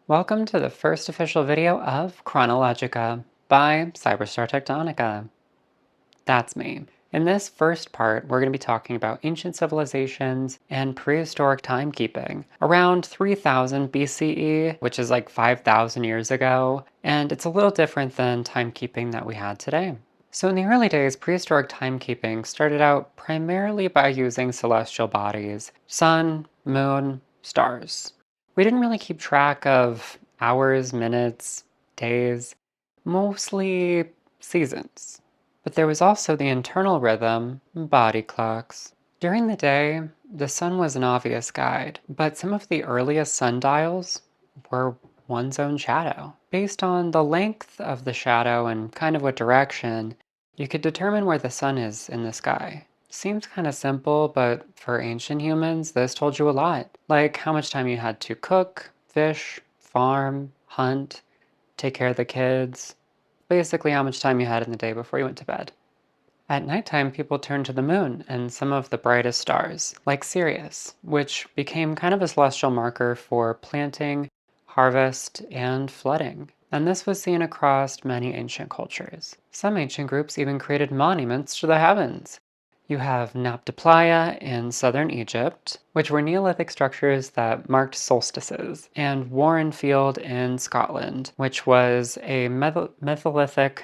Welcome to the first official video of Chronologica by CyberStar Tectonica. That's me. In this first part, we're going to be talking about ancient civilizations and prehistoric timekeeping around 3000 BCE, which is like 5,000 years ago, and it's a little different than timekeeping that we had today. So in the early days, prehistoric timekeeping started out primarily by using celestial bodies, sun, moon, stars. We didn't really keep track of hours, minutes, days, mostly seasons. But there was also the internal rhythm, body clocks. During the day, the sun was an obvious guide, but some of the earliest sundials were one's own shadow. Based on the length of the shadow and kind of what direction, you could determine where the sun is in the sky. Seems kind of simple, but for ancient humans, this told you a lot. Like how much time you had to cook, fish, farm, hunt, take care of the kids. Basically how much time you had in the day before you went to bed. At nighttime, people turned to the moon and some of the brightest stars, like Sirius, which became kind of a celestial marker for planting, harvest, and flooding. And this was seen across many ancient cultures. Some ancient groups even created monuments to the heavens. You have Nabta Playa in southern Egypt, which were Neolithic structures that marked solstices, and Warren Field in Scotland, which was a Mesolithic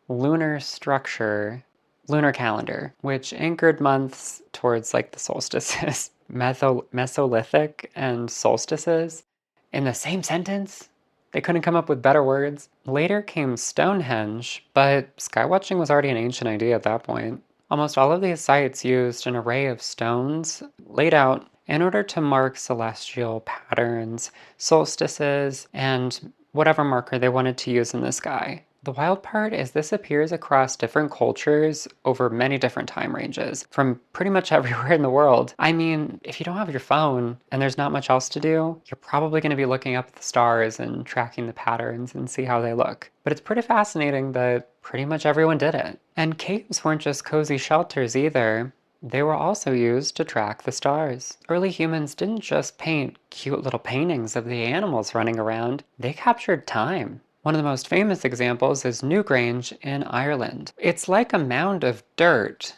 lunar structure, lunar calendar, which anchored months towards like the solstices. Mesolithic and solstices in the same sentence? They couldn't come up with better words. Later came Stonehenge, but skywatching was already an ancient idea at that point. Almost all of these sites used an array of stones laid out in order to mark celestial patterns, solstices, and whatever marker they wanted to use in the sky. The wild part is this appears across different cultures over many different time ranges, from pretty much everywhere in the world. I mean, if you don't have your phone and there's not much else to do, you're probably going to be looking up at the stars and tracking the patterns and see how they look. But it's pretty fascinating that pretty much everyone did it. And caves weren't just cozy shelters either. They were also used to track the stars. Early humans didn't just paint cute little paintings of the animals running around, they captured time. One of the most famous examples is Newgrange in Ireland. It's like a mound of dirt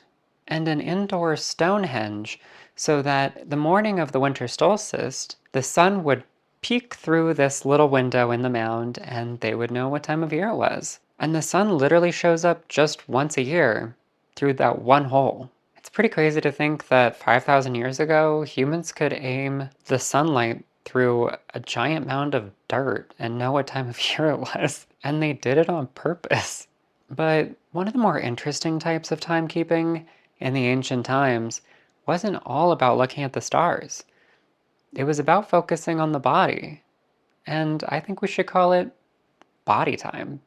and an indoor Stonehenge, so that the morning of the winter solstice, the sun would peek through this little window in the mound and they would know what time of year it was. And the sun literally shows up just once a year through that one hole. It's pretty crazy to think that 5,000 years ago, humans could aim the sunlight through a giant mound of dirt and know what time of year it was. And they did it on purpose. But one of the more interesting types of timekeeping in the ancient times wasn't all about looking at the stars. It was about focusing on the body. And I think we should call it body time.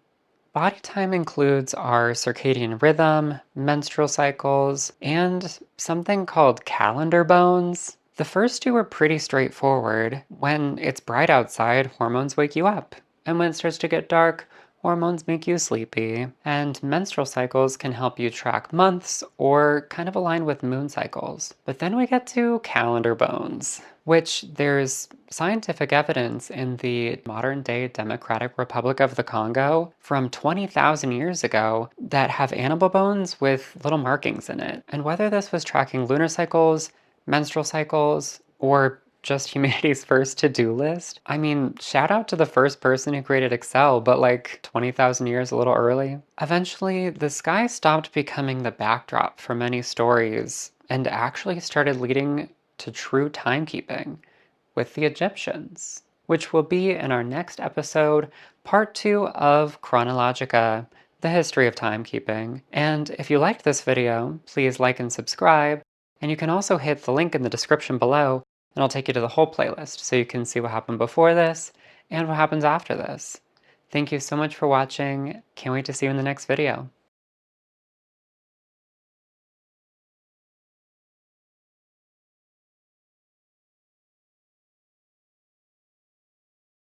Body time includes our circadian rhythm, menstrual cycles, and something called calendar bones. The first two are pretty straightforward. When it's bright outside, hormones wake you up. And when it starts to get dark, hormones make you sleepy. And menstrual cycles can help you track months or kind of align with moon cycles. But then we get to calendar bones, which there's scientific evidence in the modern-day Democratic Republic of the Congo from 20,000 years ago that have animal bones with little markings in it. And whether this was tracking lunar cycles, menstrual cycles, or just humanity's first to-do list. I mean, shout out to the first person who created Excel, but like 20,000 years a little early. Eventually, the sky stopped becoming the backdrop for many stories and actually started leading to true timekeeping with the Egyptians, which will be in our next episode, part 2 of Chronologica, the history of timekeeping. And if you liked this video, please like and subscribe. And you can also hit the link in the description below, and I'll take you to the whole playlist so you can see what happened before this and what happens after this. Thank you so much for watching. Can't wait to see you in the next video.